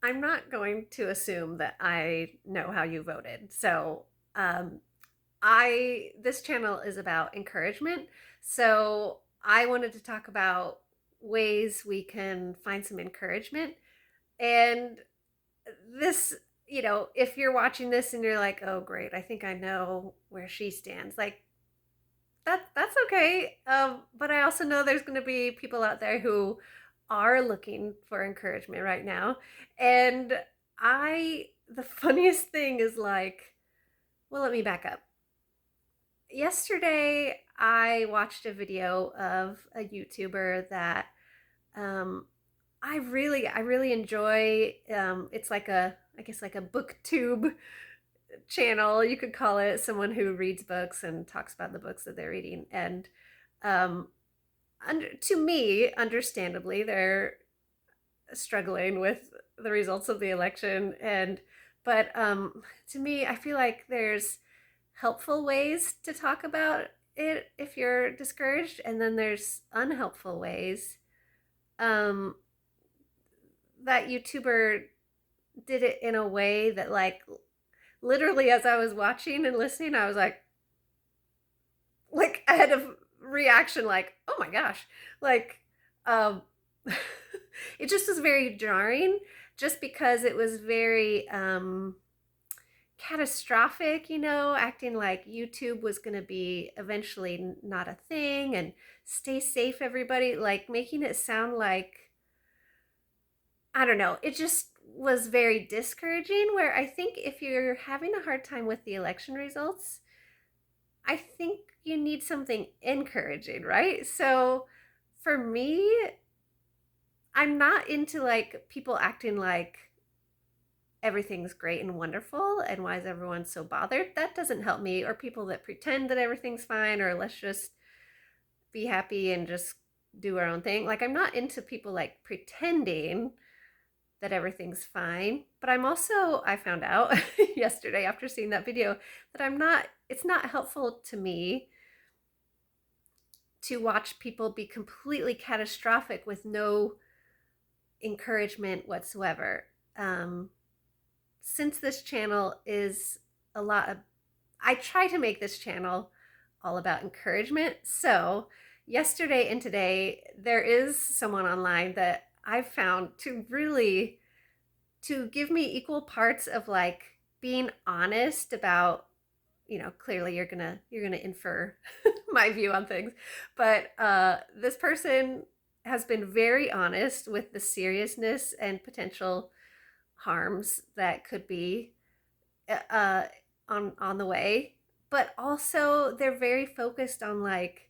I'm not going to assume that I know how you voted. So, um, I this channel is about encouragement. So, I wanted to talk about ways we can find some encouragement. And this, if you're watching this and you're like, "Oh, great, I think I know where she stands." Like that's okay. But I also know there's going to be people out there who are looking for encouragement right now. And the funniest thing is like, well, let me back up. Yesterday, I watched a video of a YouTuber that um, I really enjoy. It's like I guess like a booktube channel, you could call it, someone who reads books and talks about the books that they're reading. And um, to me, understandably, they're struggling with the results of the election. But to me, I feel like there's helpful ways to talk about it if you're discouraged, and then there's unhelpful ways. Um, that YouTuber did it in a way that, like, literally, as I was watching and listening, I was like I had a reaction like, "Oh my gosh." Like um it just was very jarring just because it was very catastrophic, acting like YouTube was going to be eventually not a thing and stay safe everybody, like making it sound like I don't know. It just was very discouraging where I think if you're having a hard time with the election results, I think you need something encouraging, right? So for me, I'm not into like people acting like everything's great and wonderful and why is everyone so bothered? That doesn't help me. Or people that pretend that everything's fine or let's just be happy and just do our own thing. Like, I'm not into people like pretending that everything's fine. But I found out yesterday after seeing that video that it's not helpful to me to watch people be completely catastrophic with no encouragement whatsoever. Um, since this channel is a lot of, I try to make this channel all about encouragement. So, yesterday and today, there is someone online that I've found to give me equal parts of like being honest about, clearly you're gonna infer my view on things, but this person has been very honest with the seriousness and potential harms that could be uh, on the way, but also they're very focused on like,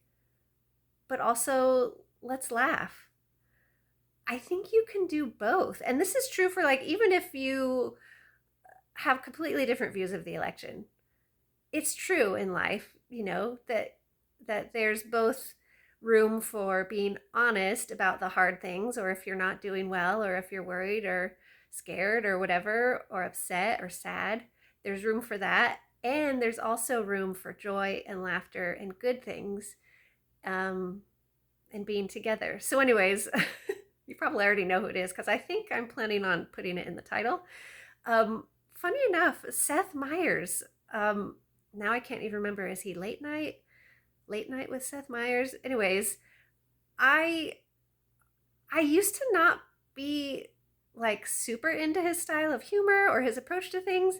but also let's laugh. I think you can do both, and this is true for like even if you have completely different views of the election. It's true in life, that there's both room for being honest about the hard things, or if you're not doing well, or if you're worried or scared or whatever, or upset or sad. There's room for that. And there's also room for joy and laughter and good things, um, and being together. So, anyways, you probably already know who it is because I think I'm planning on putting it in the title. Funny enough, Seth Meyers. Now I can't even remember. Is he late night? Late night with Seth Meyers. Anyways, I I used to not be like super into his style of humor or his approach to things.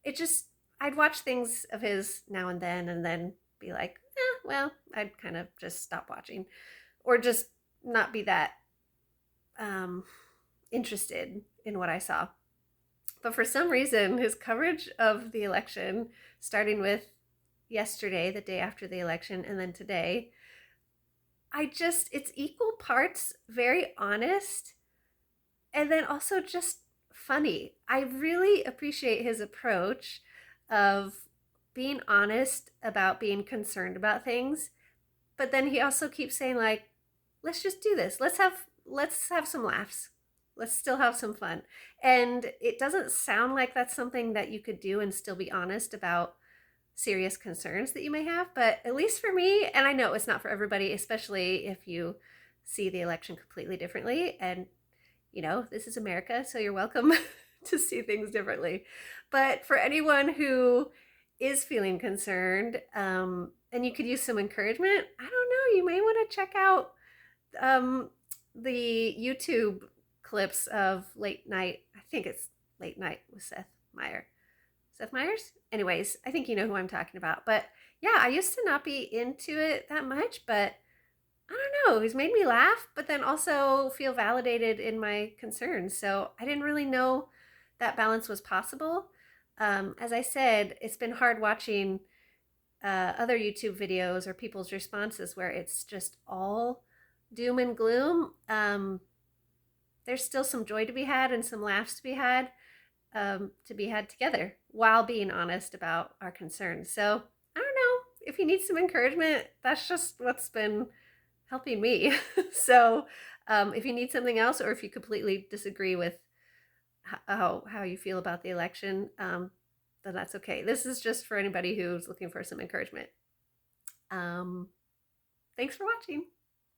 It just I'd watch things of his now and then be like, well, I'd kind of just stop watching or just not be that um, interested in what I saw. But for some reason, his coverage of the election, starting with yesterday, the day after the election, and then today, it's equal parts very honest and then also just funny. I really appreciate his approach of being honest about being concerned about things, but then he also keeps saying like, let's just do this. Let's have some laughs. Let's still have some fun. And it doesn't sound like that's something that you could do and still be honest about serious concerns that you may have, but at least for me, and I know it's not for everybody, especially if you see the election completely differently, and this is America, so you're welcome to see things differently. But for anyone who is feeling concerned, and you could use some encouragement, I don't know, you may want to check out um, the YouTube clips of Late Night. I think it's Late Night with Seth Meyer. Seth Meyers? Anyways, I think you know who I'm talking about. But yeah, I used to not be into it that much, but I don't know. He's made me laugh, but then also feel validated in my concerns. So I didn't really know that balance was possible. As I said, it's been hard watching other YouTube videos or people's responses where it's just all doom and gloom. There's still some joy to be had and some laughs to be had together while being honest about our concerns. So I don't know if you need some encouragement. That's just what's been helping me. So if you need something else, or if you completely disagree with how you feel about the election, then that's okay. This is just for anybody who's looking for some encouragement. Thanks for watching.